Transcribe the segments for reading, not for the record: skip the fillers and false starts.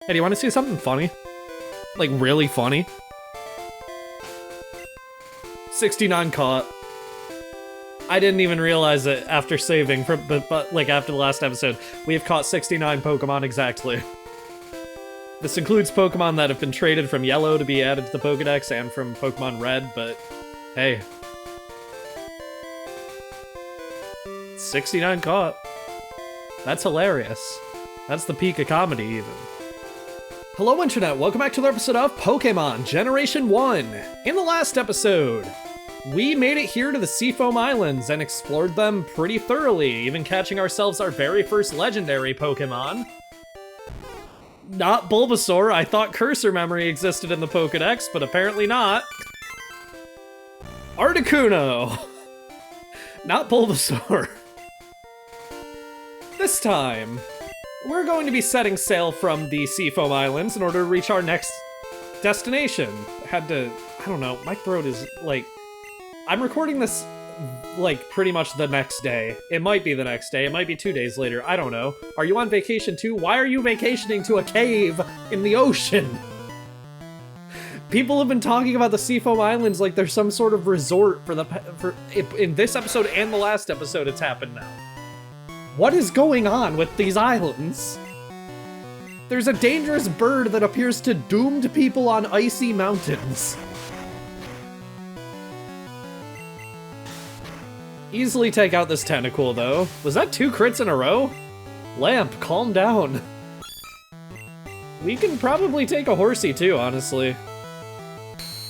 Hey, do you want to see something funny? Like, really funny? 69 caught. I didn't even realize it after saving, but like after the last episode. We have caught 69 Pokemon exactly. This includes Pokemon that have been traded from Yellow to be added to the Pokedex and from Pokemon Red, but hey. 69 caught. That's hilarious. That's the peak of comedy, even. Hello, Internet. Welcome back to another episode of Pokémon Generation 1. In the last episode, we made it here to the Seafoam Islands and explored them pretty thoroughly, even catching ourselves our very first legendary Pokemon. Not Bulbasaur. I thought Cursor Memory existed in the Pokedex, but apparently not. Articuno. Not Bulbasaur. This time, we're going to be setting sail from the Seafoam Islands in order to reach our next destination. I don't know, my throat is like... I'm recording this, like, pretty much the next day. It might be the next day, it might be 2 days later, I don't know. Are you on vacation too? Why are you vacationing to a cave in the ocean? People have been talking about the Seafoam Islands like there's some sort of resort in this episode and the last episode it's happened now. What is going on with these islands? There's a dangerous bird that appears to doomed people on icy mountains. Easily take out this Tentacool, though. Was that 2 crits in a row? Lamp, calm down. We can probably take a Horsey, too, honestly.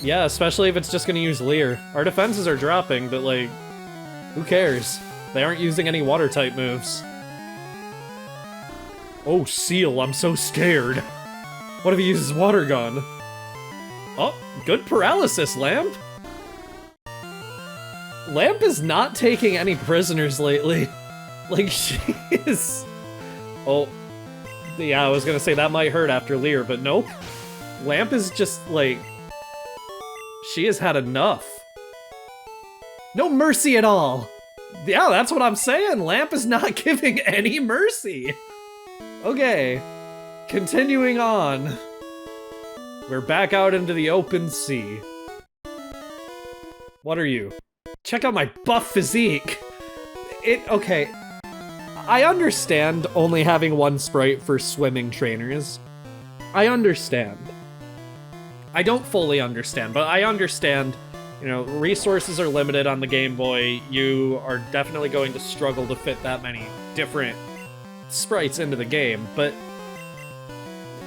Yeah, especially if it's just gonna use Leer. Our defenses are dropping, but, like, who cares? They aren't using any water-type moves. Oh, Seal, I'm so scared. What if he uses Water Gun? Oh, good paralysis, Lamp. Lamp is not taking any prisoners lately. Like, she is... Oh, yeah, I was gonna say that might hurt after Leer, but nope. Lamp is just, like... She has had enough. No mercy at all. Yeah, that's what I'm saying. Lamp is not giving any mercy. Okay, continuing on. We're back out into the open sea. What are you? Check out my buff physique. Okay. I understand only having one sprite for swimming trainers. I understand. I don't fully understand, but I understand, you know, resources are limited on the Game Boy. You are definitely going to struggle to fit that many different sprites into the game, but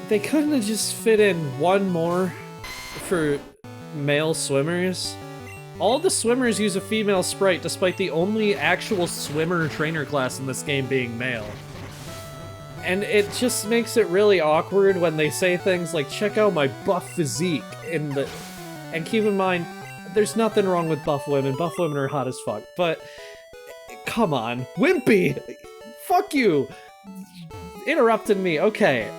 they couldn't have just fit in one more for male swimmers. All the swimmers use a female sprite, despite the only actual swimmer trainer class in this game being male. And it just makes it really awkward when they say things like, check out my buff physique, and keep in mind, there's nothing wrong with buff women. Buff women are hot as fuck, but come on. Wimpy! Fuck you! Interrupted me, okay.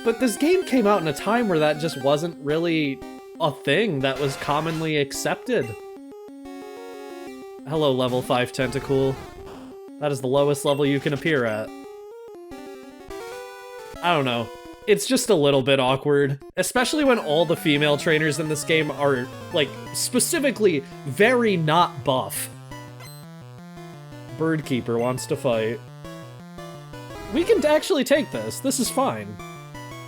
But this game came out in a time where that just wasn't really a thing that was commonly accepted. Hello, level 5 Tentacool. That is the lowest level you can appear at. I don't know. It's just a little bit awkward, especially when all the female trainers in this game are, like, specifically very not buff. Birdkeeper wants to fight. We can actually take this. This is fine.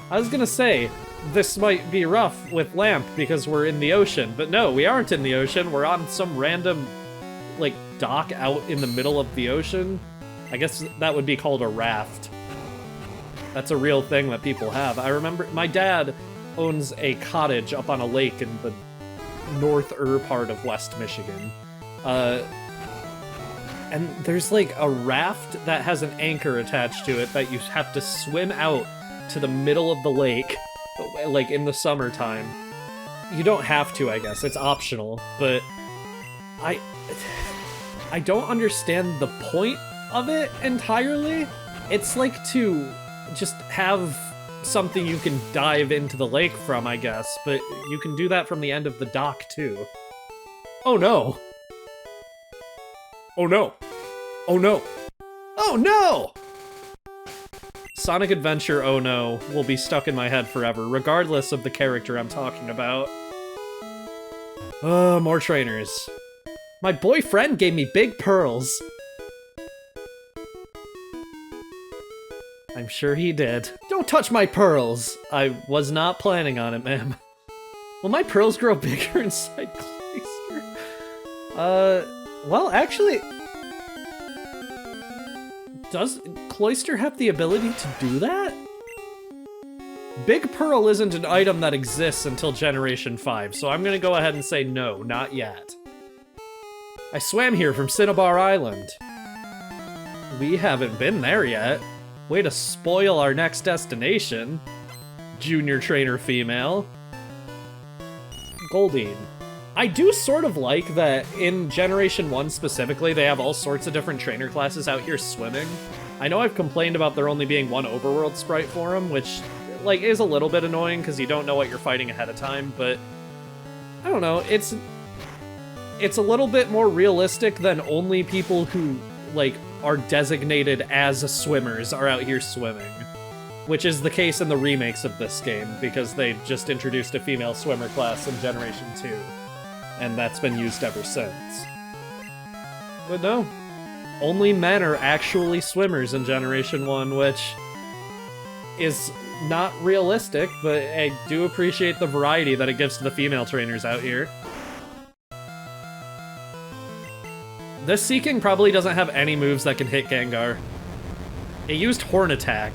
I was gonna say, this might be rough with Lamp because we're in the ocean, but no, we aren't in the ocean. We're on some random, like, dock out in the middle of the ocean. I guess that would be called a raft. That's a real thing that people have. I remember my dad owns a cottage up on a lake in the norther part of West Michigan. And there's like a raft that has an anchor attached to it that you have to swim out to the middle of the lake, like in the summertime. You don't have to, I guess. It's optional, but I don't understand the point of it entirely. It's like to just have something you can dive into the lake from, I guess, but you can do that from the end of the dock, too. Oh no! Oh no! Oh no! Oh no! Sonic Adventure Oh No will be stuck in my head forever, regardless of the character I'm talking about. Oh, more trainers. My boyfriend gave me big pearls. I'm sure he did. Don't touch my pearls! I was not planning on it, ma'am. Will my pearls grow bigger inside Cloyster? Well, actually... Does Cloyster have the ability to do that? Big Pearl isn't an item that exists until Generation 5, so I'm gonna go ahead and say no, not yet. I swam here from Cinnabar Island. We haven't been there yet. Way to spoil our next destination. Junior trainer female. Goldine. I do sort of like that in Generation 1 specifically, they have all sorts of different trainer classes out here swimming. I know I've complained about there only being one overworld sprite for them, which, like, is a little bit annoying because you don't know what you're fighting ahead of time, but I don't know, it's a little bit more realistic than only people who, like, are designated as swimmers are out here swimming. Which is the case in the remakes of this game, because they just introduced a female swimmer class in Generation 2. And that's been used ever since. But no, only men are actually swimmers in Generation 1, which is not realistic, but I do appreciate the variety that it gives to the female trainers out here. This Seeking probably doesn't have any moves that can hit Gengar. It used Horn Attack.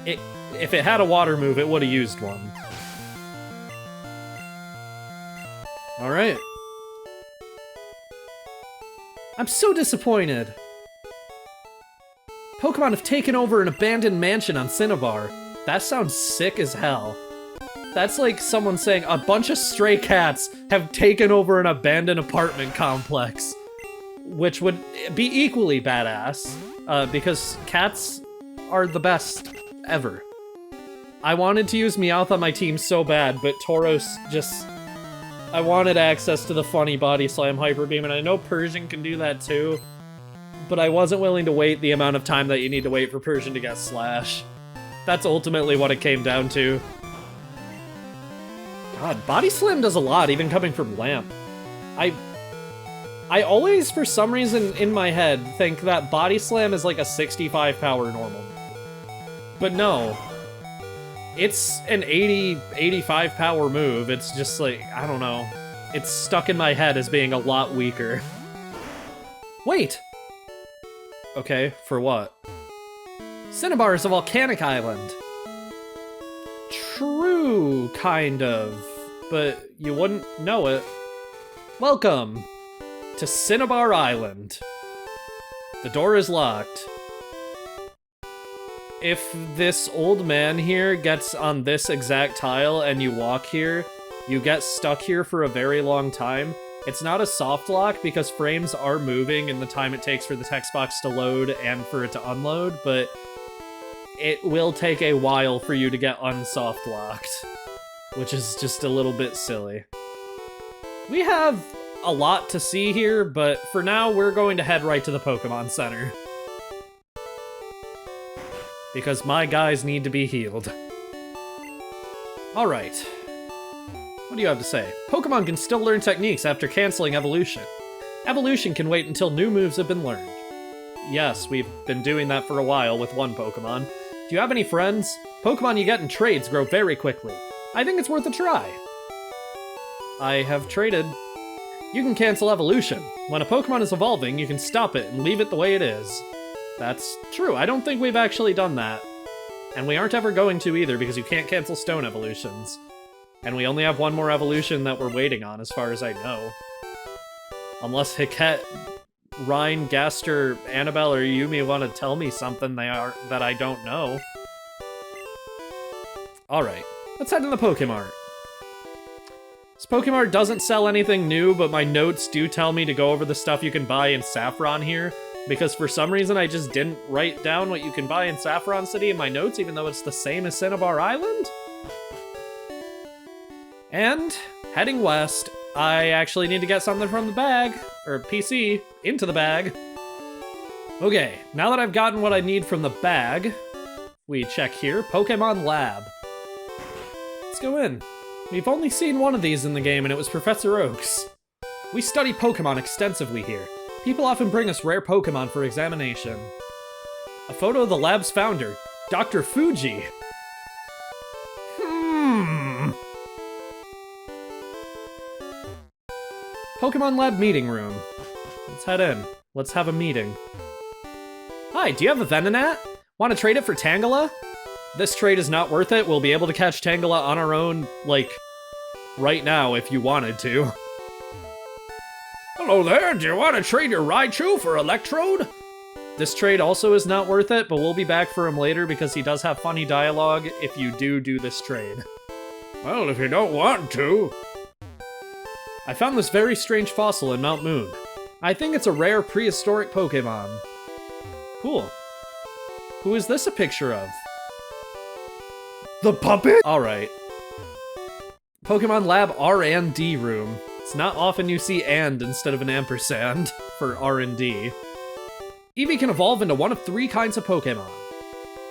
If it had a water move, it would have used one. Alright. I'm so disappointed. Pokemon have taken over an abandoned mansion on Cinnabar. That sounds sick as hell. That's like someone saying a bunch of stray cats have taken over an abandoned apartment complex. Which would be equally badass, because cats are the best ever. I wanted to use Meowth on my team so bad, but Tauros just... I wanted access to the funny Body Slam Hyper Beam, and I know Persian can do that too, but I wasn't willing to wait the amount of time that you need to wait for Persian to get Slash. That's ultimately what it came down to. God, Body Slam does a lot, even coming from Lamp. I always, for some reason, in my head, think that Body Slam is like a 65 power normal. But no. It's an 80, 85 power move. It's just like, I don't know. It's stuck in my head as being a lot weaker. Wait! Okay, for what? Cinnabar is a volcanic island. True, kind of. But you wouldn't know it. Welcome to Cinnabar Island. The door is locked. If this old man here gets on this exact tile and you walk here, you get stuck here for a very long time. It's not a soft lock because frames are moving in the time it takes for the text box to load and for it to unload, but it will take a while for you to get unsoft locked, which is just a little bit silly. We have a lot to see here, but for now we're going to head right to the Pokemon Center. Because my guys need to be healed. Alright. What do you have to say? Pokemon can still learn techniques after canceling evolution. Evolution can wait until new moves have been learned. Yes, we've been doing that for a while with one Pokemon. Do you have any friends? Pokemon you get in trades grow very quickly. I think it's worth a try. I have traded. You can cancel evolution. When a Pokemon is evolving, you can stop it and leave it the way it is. That's true. I don't think we've actually done that. And we aren't ever going to either, because you can't cancel stone evolutions. And we only have one more evolution that we're waiting on, as far as I know. Unless Hiket, Ryan, Gaster, Annabelle, or Yumi want to tell me something that I don't know. Alright, let's head to the Pokemart. This Pokemart doesn't sell anything new, but my notes do tell me to go over the stuff you can buy in Saffron here. Because for some reason I just didn't write down what you can buy in Saffron City in my notes, even though it's the same as Cinnabar Island. And, heading west, I actually need to get something from the bag, or PC, into the bag. Okay, now that I've gotten what I need from the bag, We check here, Pokemon Lab. Let's go in. We've only seen one of these in the game, and it was Professor Oak's. We study Pokemon extensively here. People often bring us rare Pokemon for examination. A photo of the lab's founder, Dr. Fuji. Pokemon Lab meeting room. Let's head in. Let's have a meeting. Hi, do you have a Venonat? Want to trade it for Tangela? This trade is not worth it. We'll be able to catch Tangela on our own, like, right now if you wanted to. Hello there, do you want to trade your Raichu for Electrode? This trade also is not worth it, but we'll be back for him later because he does have funny dialogue if you do this trade. Well, if you don't want to. I found this very strange fossil in Mount Moon. I think it's a rare prehistoric Pokemon. Cool. Who is this a picture of? The puppet? Alright. Pokemon Lab R&D room. It's not often you see and instead of an ampersand for R&D. Eevee can evolve into one of 3 kinds of Pokemon.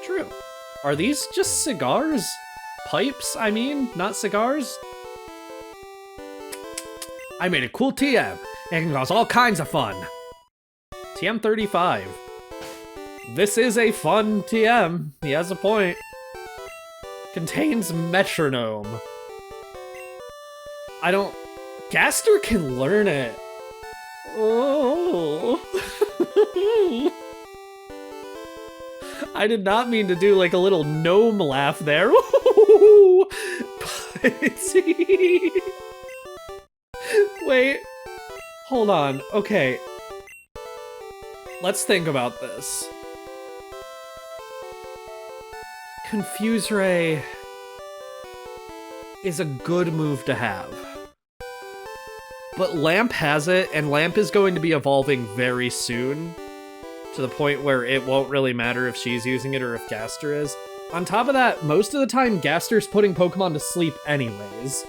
True. Are these just cigars? Pipes, I mean, not cigars? I made a cool TM. It can cause all kinds of fun. TM 35. This is a fun TM. He has a point. Contains metronome. I don't... Gaster can learn it. Oh. I did not mean to do like a little gnome laugh there. Wait. Hold on. Okay. Let's think about this. Confuse Ray is a good move to have. But Lamp has it, and Lamp is going to be evolving very soon, to the point where it won't really matter if she's using it or if Gaster is. On top of that, most of the time Gaster's putting Pokemon to sleep anyways.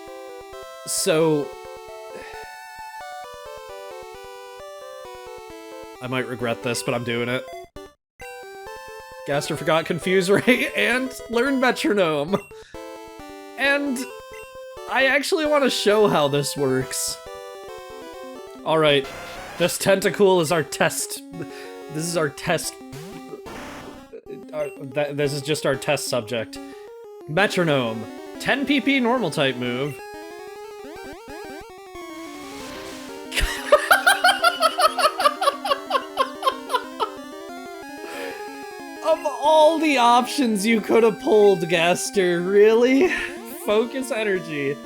So... I might regret this, but I'm doing it. Gaster forgot Confuse Ray and learned Metronome. And I actually want to show how this works. Alright, this Tentacool is our test. This is our test. This is just our test subject. Metronome. 10 PP normal type move. Of all the options you could have pulled, Gaster, really? Focus Energy.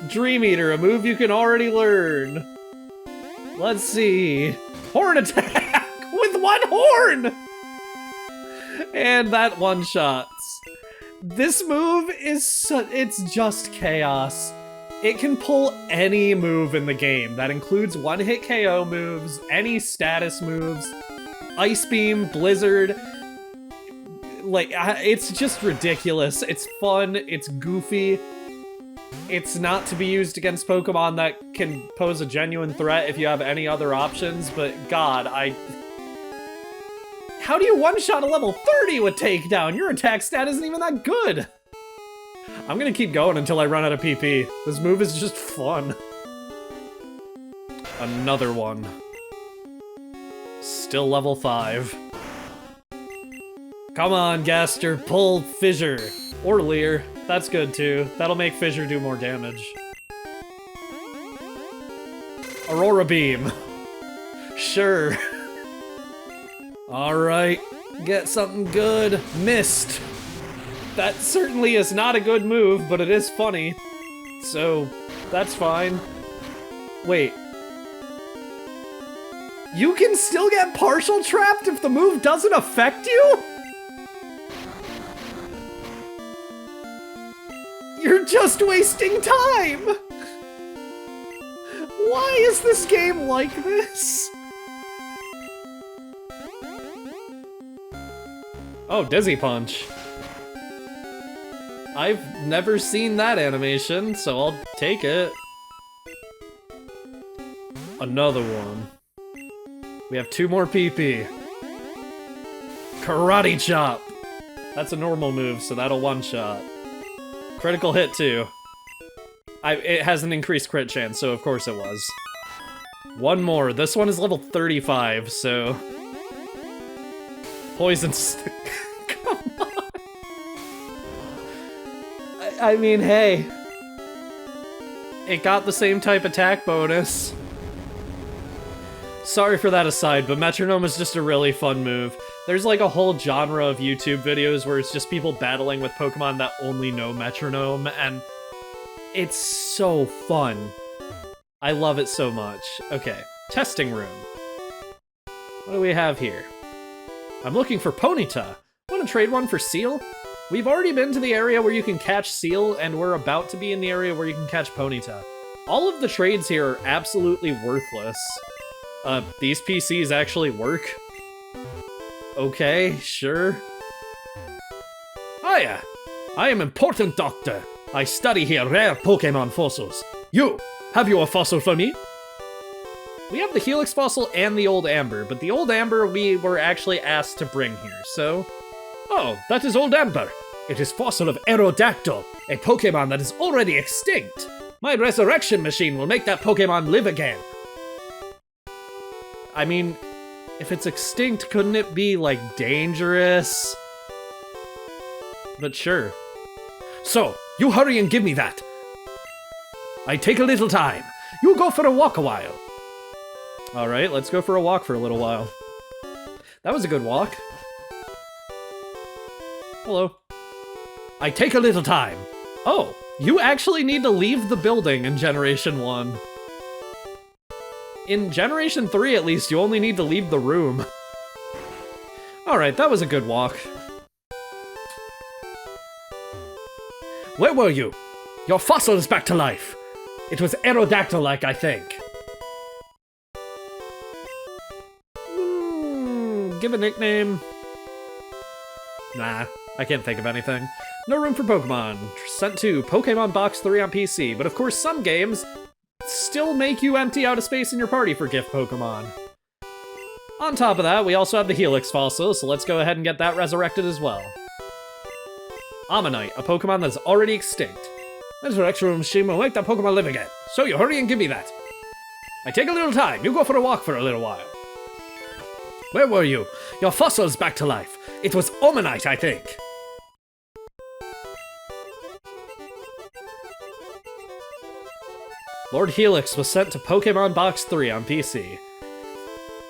Dream Eater, a move you can already learn. Let's see. Horn Attack with 1 horn! And that one-shots. This move is it's just chaos. It can pull any move in the game. That includes one-hit KO moves, any status moves, Ice Beam, Blizzard. Like, it's just ridiculous. It's fun, it's goofy. It's not to be used against Pokemon that can pose a genuine threat if you have any other options, but god, how do you one-shot a level 30 with Takedown? Your attack stat isn't even that good! I'm gonna keep going until I run out of PP. This move is just fun. Another one. Still level 5. Come on, Gaster, pull Fissure. Or Leer. That's good too. That'll make Fissure do more damage. Aurora Beam. Sure. Alright. Get something good. Mist. That certainly is not a good move, but it is funny. So, that's fine. Wait. You can still get partial trapped if the move doesn't affect you? You're just wasting time! Why is this game like this? Oh, Dizzy Punch. I've never seen that animation, so I'll take it. Another one. We have 2 more PP. Karate Chop. That's a normal move, so that'll one-shot. Critical hit, too. It has an increased crit chance, so of course it was. One more. This one is level 35, so... Poison stick. Come on! I mean, hey. It got the same type attack bonus. Sorry for that aside, but Metronome is just a really fun move. There's like a whole genre of YouTube videos where it's just people battling with Pokemon that only know Metronome, and it's so fun. I love it so much. Okay, testing room. What do we have here? I'm looking for Ponyta. Want to trade one for Seal? We've already been to the area where you can catch Seal, and we're about to be in the area where you can catch Ponyta. All of the trades here are absolutely worthless. These PCs actually work? Okay, sure. Hiya! I am Important Doctor. I study here rare Pokemon fossils. Have you a fossil for me? We have the Helix fossil and the Old Amber, but the Old Amber we were actually asked to bring here, so... Oh, that is Old Amber. It is fossil of Aerodactyl, a Pokemon that is already extinct. My resurrection machine will make that Pokemon live again. I mean, if it's extinct, couldn't it be, like, dangerous? But sure. So, you hurry and give me that. I take a little time. You go for a walk a while. Alright, let's go for a walk for a little while. That was a good walk. Hello. I take a little time. Oh, you actually need to leave the building in Generation 1. In Generation 3, at least, you only need to leave the room. Alright, that was a good walk. Where were you? Your fossil is back to life. It was Aerodactyl-like, I think. Give a nickname. Nah, I can't think of anything. No room for Pokemon. Sent to Pokemon Box 3 on PC, but of course some games still make you empty out a space in your party for gift Pokemon. On top of that, we also have the Helix fossil, so let's go ahead and get that resurrected as well. Ammonite, a Pokemon that's already extinct. Resurrection machine will make that Pokemon live again, so you hurry and give me that. I take a little time, you go for a walk for a little while. Where were you? Your fossil is back to life. It was Omanyte, I think. Lord Helix was sent to Pokemon Box 3 on PC.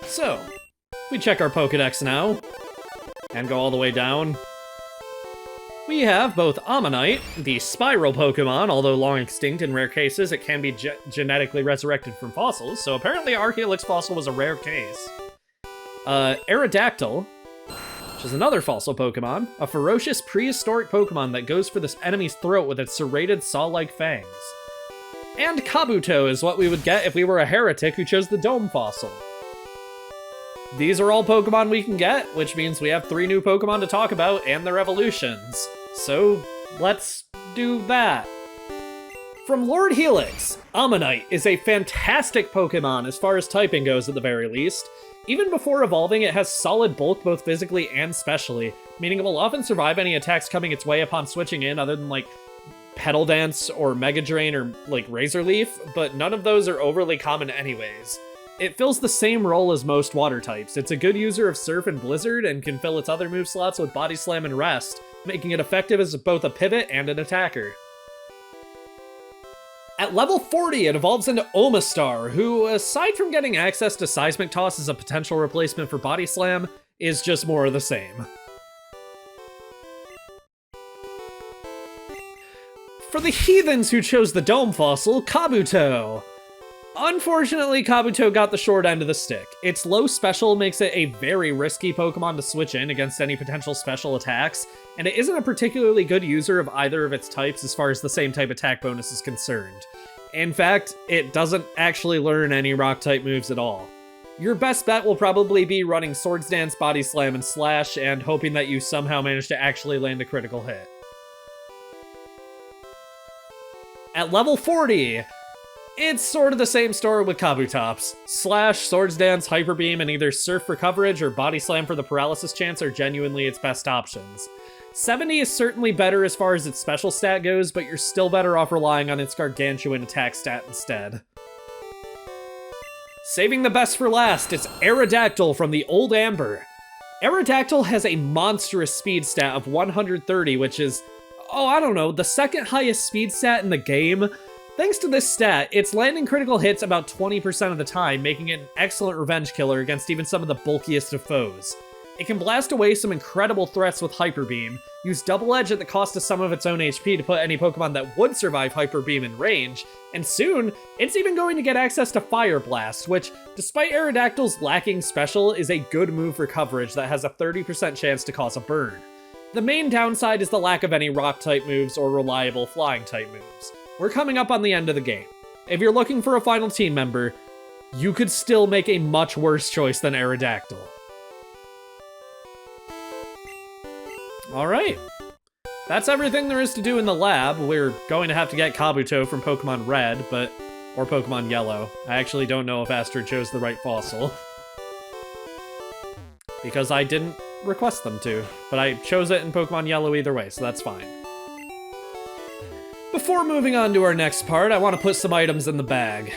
So, we check our Pokedex now, and go all the way down. We have both Ammonite, the spiral Pokemon, although long extinct in rare cases, it can be genetically resurrected from fossils, so apparently our Helix fossil was a rare case. Aerodactyl, which is another fossil Pokemon, a ferocious prehistoric Pokemon that goes for this enemy's throat with its serrated saw-like fangs. And Kabuto is what we would get if we were a heretic who chose the Dome fossil. These are all Pokemon we can get, which means we have 3 new Pokemon to talk about and their evolutions. So, let's do that. From Lord Helix, Ammonite is a fantastic Pokemon as far as typing goes at the very least. Even before evolving, it has solid bulk both physically and specially, meaning it will often survive any attacks coming its way upon switching in other than like Petal Dance or Mega Drain or like Razor Leaf, but none of those are overly common anyways. It fills the same role as most water types. It's a good user of Surf and Blizzard and can fill its other move slots with Body Slam and Rest, making it effective as both a pivot and an attacker. At level 40, it evolves into Omastar, who, aside from getting access to Seismic Toss as a potential replacement for Body Slam, is just more of the same. For the heathens who chose the Dome fossil, Kabuto. Unfortunately, Kabuto got the short end of the stick. Its low special makes it a very risky Pokemon to switch in against any potential special attacks, and it isn't a particularly good user of either of its types as far as the same type attack bonus is concerned. In fact, it doesn't actually learn any rock-type moves at all. Your best bet will probably be running Swords Dance, Body Slam, and Slash, and hoping that you somehow manage to actually land a critical hit. At level 40, it's sort of the same story with Kabutops. Slash, Swords Dance, Hyper Beam, and either Surf for coverage or Body Slam for the paralysis chance are genuinely its best options. 70 is certainly better as far as its special stat goes, but you're still better off relying on its gargantuan attack stat instead. Saving the best for last, it's Aerodactyl from the Old Amber. Aerodactyl has a monstrous speed stat of 130, which is, oh, I don't know, the second highest speed stat in the game. Thanks to this stat, it's landing critical hits about 20% of the time, making it an excellent revenge killer against even some of the bulkiest of foes. It can blast away some incredible threats with Hyper Beam, use Double Edge at the cost of some of its own HP to put any Pokemon that would survive Hyper Beam in range, and soon, it's even going to get access to Fire Blast, which, despite Aerodactyl's lacking special, is a good move for coverage that has a 30% chance to cause a burn. The main downside is the lack of any Rock-type moves or reliable Flying-type moves. We're coming up on the end of the game. If you're looking for a final team member, you could still make a much worse choice than Aerodactyl. Alright. That's everything there is to do in the lab. We're going to have to get Kabuto from Pokemon Red, or Pokemon Yellow. I actually don't know if Astrid chose the right fossil. Because I didn't request them to. But I chose it in Pokemon Yellow either way, so that's fine. Before moving on to our next part, I want to put some items in the bag.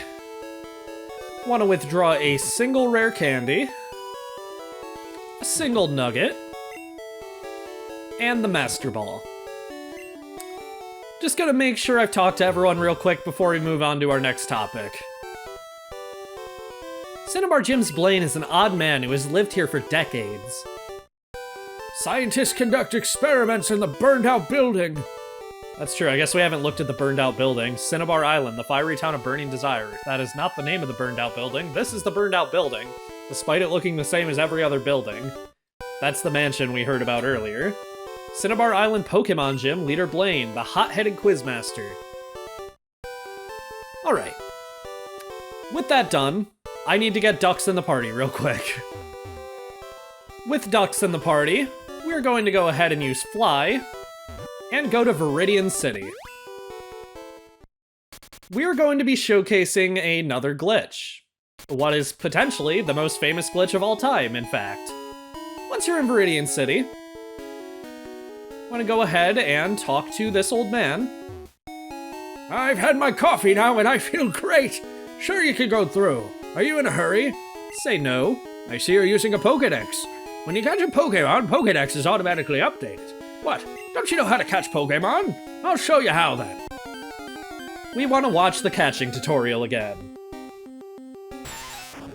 I want to withdraw a single rare candy, a single nugget, and the Master Ball. Just gonna make sure I've talked to everyone real quick before we move on to our next topic. Cinnabar Jim's Blaine is an odd man who has lived here for decades. Scientists conduct experiments in the burned-out building. That's true, I guess we haven't looked at the burned-out building. Cinnabar Island, the fiery town of Burning Desire. That is not the name of the burned-out building. This is the burned-out building, despite it looking the same as every other building. That's the mansion we heard about earlier. Cinnabar Island Pokemon Gym, Leader Blaine, the hot-headed Quizmaster. Alright. With that done, I need to get ducks in the party real quick. With ducks in the party, we're going to go ahead and use Fly, and go to Viridian City. We're going to be showcasing another glitch. What is potentially the most famous glitch of all time, in fact. Once you're in Viridian City, I'm gonna go ahead and talk to this old man. I've had my coffee now and I feel great. Sure you can go through. Are you in a hurry? Say no. I see you're using a Pokédex. When you catch a Pokémon, Pokédex is automatically updated. What? Don't you know how to catch Pokémon? I'll show you how then. We want to watch the catching tutorial again.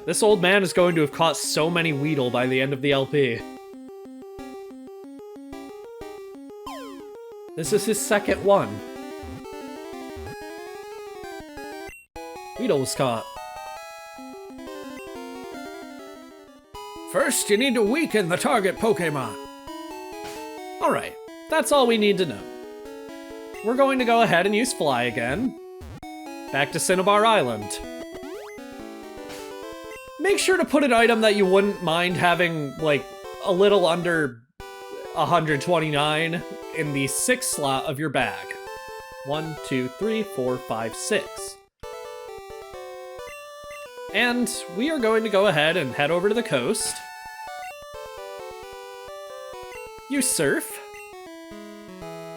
This old man is going to have caught so many Weedle by the end of the LP. This is his second one. Weedle was caught. First, you need to weaken the target Pokémon. Alright, that's all we need to know. We're going to go ahead and use Fly again. Back to Cinnabar Island. Make sure to put an item that you wouldn't mind having, like, a little under 129 in the 6th slot of your bag. 1, 2, 3, 4, 5, 6. And we are going to go ahead and head over to the coast. Use Surf.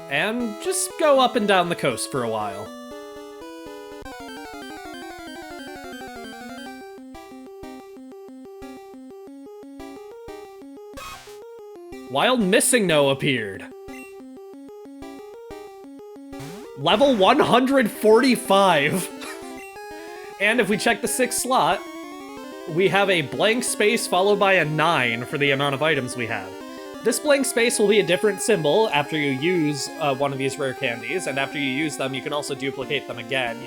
And just go up and down the coast for a while. Wild MissingNo appeared. Level 145. And if we check the 6th slot, we have a blank space followed by a 9 for the amount of items we have. This blank space will be a different symbol after you use one of these rare candies, and after you use them, you can also duplicate them again.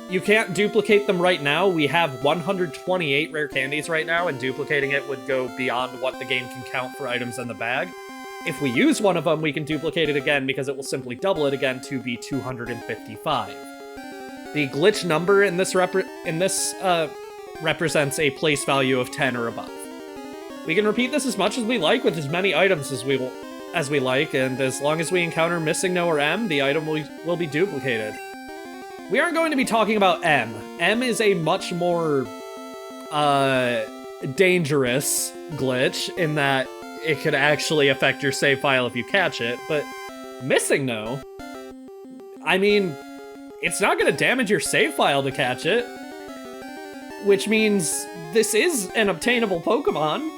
You can't duplicate them right now. We have 128 rare candies right now, and duplicating it would go beyond what the game can count for items in the bag. If we use one of them, we can duplicate it again because it will simply double it again to be 255. The glitch number in this represents a place value of 10 or above. We can repeat this as much as we like with as many items as we like, and as long as we encounter MissingNo or M, the item will be duplicated. We aren't going to be talking about M. M is a much more dangerous glitch in that it could actually affect your save file if you catch it, but MissingNo, I mean, it's not gonna damage your save file to catch it, which means this is an obtainable Pokemon.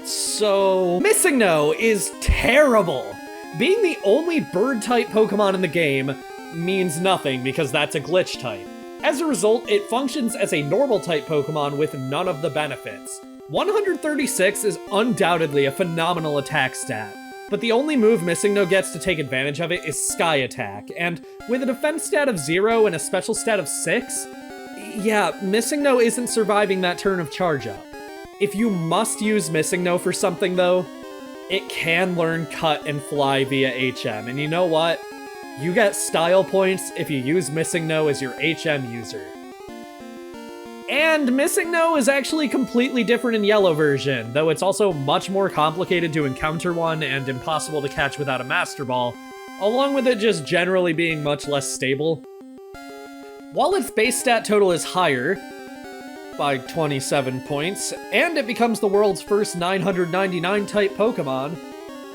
So, MissingNo is terrible. Being the only bird-type Pokemon in the game means nothing because that's a glitch type. As a result, it functions as a normal-type Pokemon with none of the benefits. 136 is undoubtedly a phenomenal attack stat, but the only move MissingNo gets to take advantage of it is Sky Attack, and with a defense stat of 0 and a special stat of 6, yeah, MissingNo isn't surviving that turn of Charge Up. If you must use MissingNo for something though, it can learn Cut and Fly via HM, and you know what? You get style points if you use MissingNo as your HM user. And MissingNo is actually completely different in Yellow version, though it's also much more complicated to encounter one and impossible to catch without a Master Ball, along with it just generally being much less stable. While its base stat total is higher, by 27 points, and it becomes the world's first 999 type Pokemon,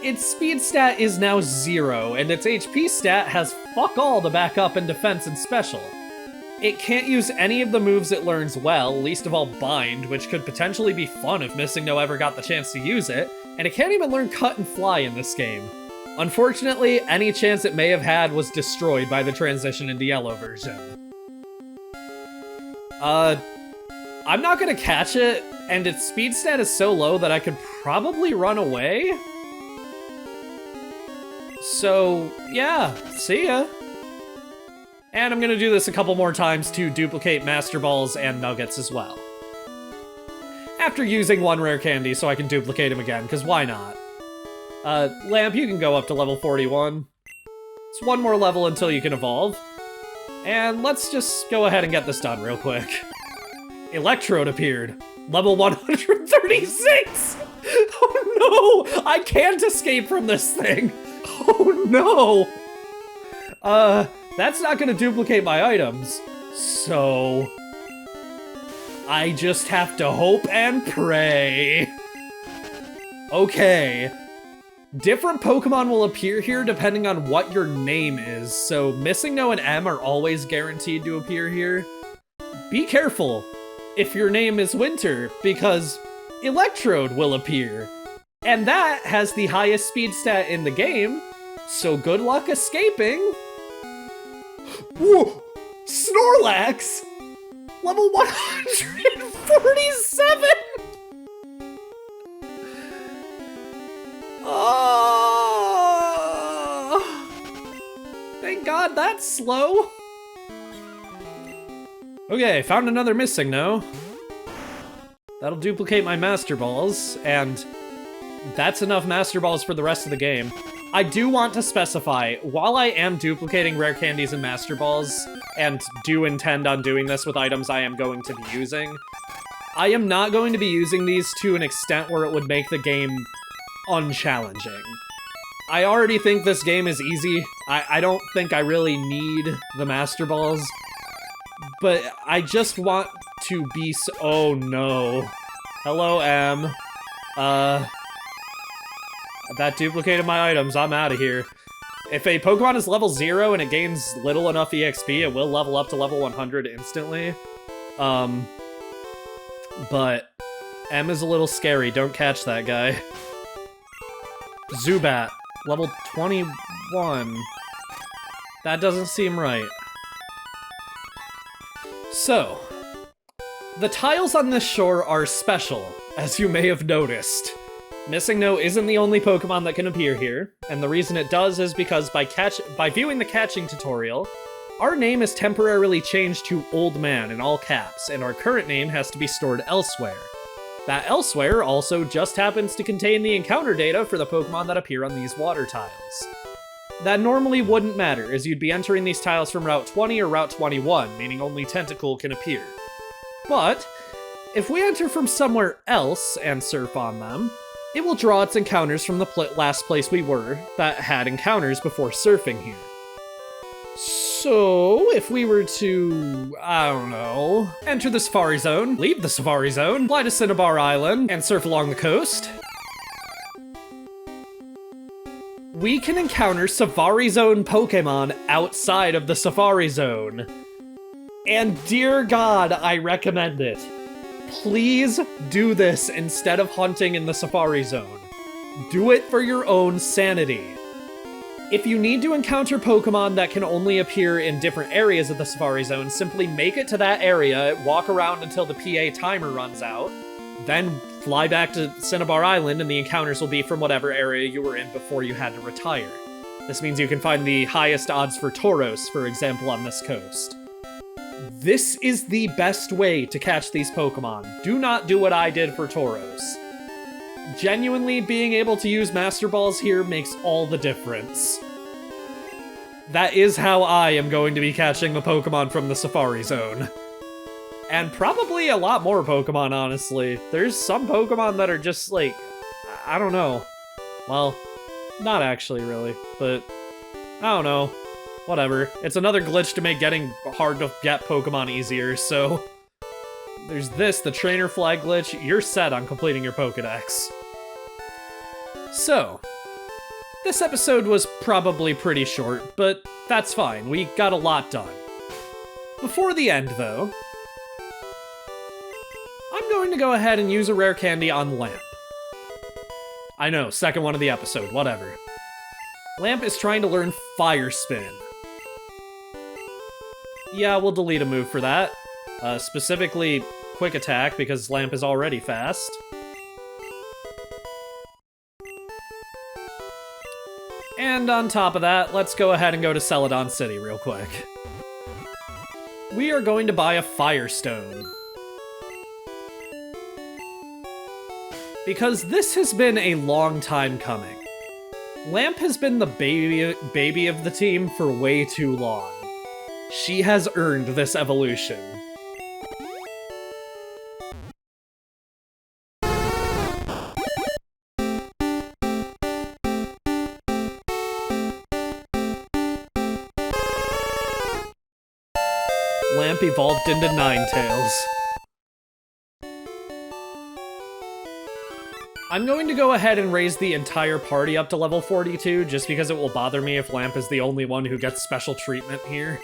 its speed stat is now 0, and its HP stat has fuck all to back up in defense and special. It can't use any of the moves it learns well, least of all Bind, which could potentially be fun if MissingNo ever got the chance to use it, and it can't even learn Cut and Fly in this game. Unfortunately, any chance it may have had was destroyed by the transition into Yellow version. I'm not gonna catch it, and its speed stat is so low that I could probably run away. So, yeah, see ya. And I'm gonna do this a couple more times to duplicate Master Balls and Nuggets as well. After using one rare candy so I can duplicate him again, because why not? Lamp, you can go up to level 41. It's one more level until you can evolve. And let's just go ahead and get this done real quick. Electrode appeared. Level 136! Oh no! I can't escape from this thing! Oh no! That's not gonna duplicate my items. So... I just have to hope and pray. Okay. Different Pokemon will appear here depending on what your name is, so MissingNo and M are always guaranteed to appear here. Be careful if your name is Winter, because Electrode will appear. And that has the highest speed stat in the game, so good luck escaping. Whoa! Snorlax! Level 147! Oh! Thank God that's slow. Okay, found another MissingNo. That'll duplicate my Master Balls, and that's enough Master Balls for the rest of the game. I do want to specify, while I am duplicating rare candies and Master Balls, and do intend on doing this with items I am going to be using, I am not going to be using these to an extent where it would make the game unchallenging. I already think this game is easy. I don't think I really need the Master Balls, but I just want to be so— oh no. Hello, M. That duplicated my items. I'm out of here. If a Pokemon is level 0 and it gains little enough EXP, it will level up to level 100 instantly. But M is a little scary. Don't catch that guy. Zubat, level 21. That doesn't seem right. So, the tiles on this shore are special, as you may have noticed. MissingNo isn't the only Pokemon that can appear here, and the reason it does is because by viewing the catching tutorial, our name is temporarily changed to Old Man in all caps, and our current name has to be stored elsewhere. That elsewhere also just happens to contain the encounter data for the Pokemon that appear on these water tiles. That normally wouldn't matter, as you'd be entering these tiles from Route 20 or Route 21, meaning only Tentacool can appear. But, if we enter from somewhere else and surf on them, it will draw its encounters from the last place we were that had encounters before surfing here. So, if we were to, I don't know, enter the Safari Zone, leave the Safari Zone, fly to Cinnabar Island, and surf along the coast, we can encounter Safari Zone Pokemon outside of the Safari Zone. And dear God, I recommend it. Please do this instead of hunting in the Safari Zone. Do it for your own sanity. If you need to encounter Pokemon that can only appear in different areas of the Safari Zone, simply make it to that area, walk around until the PA timer runs out, then fly back to Cinnabar Island and the encounters will be from whatever area you were in before you had to retire. This means you can find the highest odds for Tauros, for example, on this coast. This is the best way to catch these Pokemon. Do not do what I did for Tauros. Genuinely, being able to use Master Balls here makes all the difference. That is how I am going to be catching the Pokemon from the Safari Zone. And probably a lot more Pokemon, honestly. There's some Pokemon that are just, like, I don't know. Well, not actually, really, but I don't know. Whatever. It's another glitch to make getting hard to get Pokemon easier, so... There's this, the trainer flag glitch. You're set on completing your Pokedex. So, this episode was probably pretty short, but that's fine. We got a lot done. Before the end, though, I'm going to go ahead and use a rare candy on Lamp. I know, second one of the episode, whatever. Lamp is trying to learn Fire Spin. Yeah, we'll delete a move for that. Specifically, Quick Attack, because Lamp is already fast. And on top of that, let's go ahead and go to Celadon City real quick. We are going to buy a Firestone. Because this has been a long time coming. Lamp has been the baby of the team for way too long. She has earned this evolution. Lamp evolved into Ninetales. I'm going to go ahead and raise the entire party up to level 42, just because it will bother me if Lamp is the only one who gets special treatment here.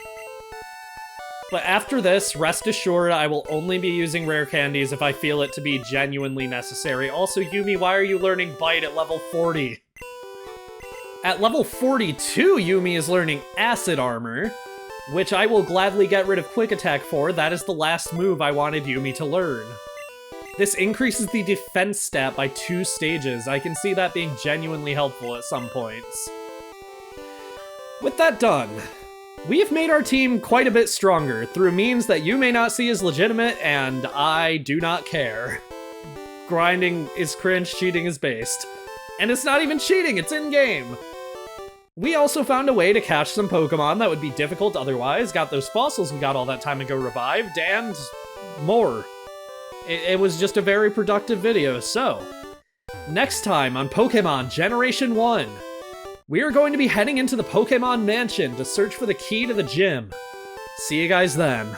But after this, rest assured, I will only be using rare candies if I feel it to be genuinely necessary. Also, Yumi, why are you learning Bite at level 40? At level 42, Yumi is learning Acid Armor, which I will gladly get rid of Quick Attack for. That is the last move I wanted Yumi to learn. This increases the defense stat by 2 stages. I can see that being genuinely helpful at some points. With that done, we have made our team quite a bit stronger through means that you may not see as legitimate, and I do not care. Grinding is cringe, cheating is based. And it's not even cheating, it's in-game! We also found a way to catch some Pokemon that would be difficult otherwise, got those fossils we got all that time ago revived, and more. It was just a very productive video, so... Next time on Pokémon Generation 1, we are going to be heading into the Pokémon Mansion to search for the key to the gym. See you guys then.